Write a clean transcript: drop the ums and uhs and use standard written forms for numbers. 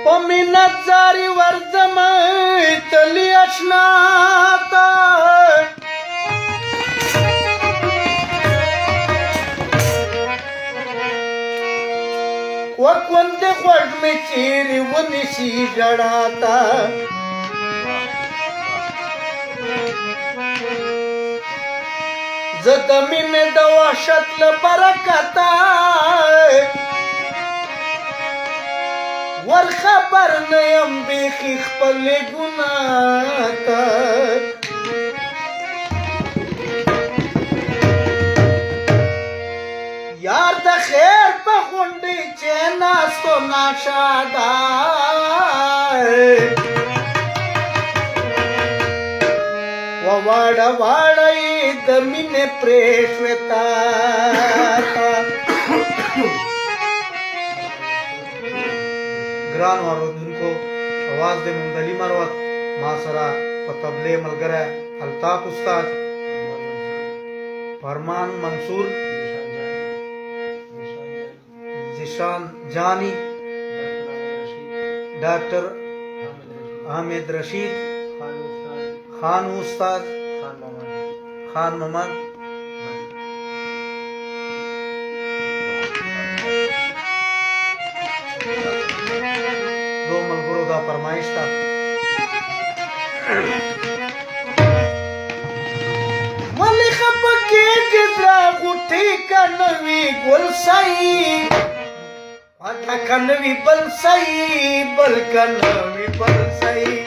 पमिना चारी वर्जमय तली असनाता व कोणते खोडमे चेरी वनिशी जडाता जमीन दवाशातलं बरकता वर खबर नयम बेखी खपले गुनाता यार द खैर पखुंडी चेना सो नाशादा वाड़ वाड़ई दमीने प्रेषता ग्रान वारो जिनको आवाज दे मुंदली मरवत मासरा पतबले मलगरा अल्ताफ उस्ताद फरमान मंसूर जिशान जानी डॉक्टर हामिद रशीद खान उस्ताद खान मोहम्मद दो मलगुरो दा फरमाइश था मलिक पके जिद्रा गुठी कनवी गुलसाई आटा कनवी बलसाई बल कनवी बलसाई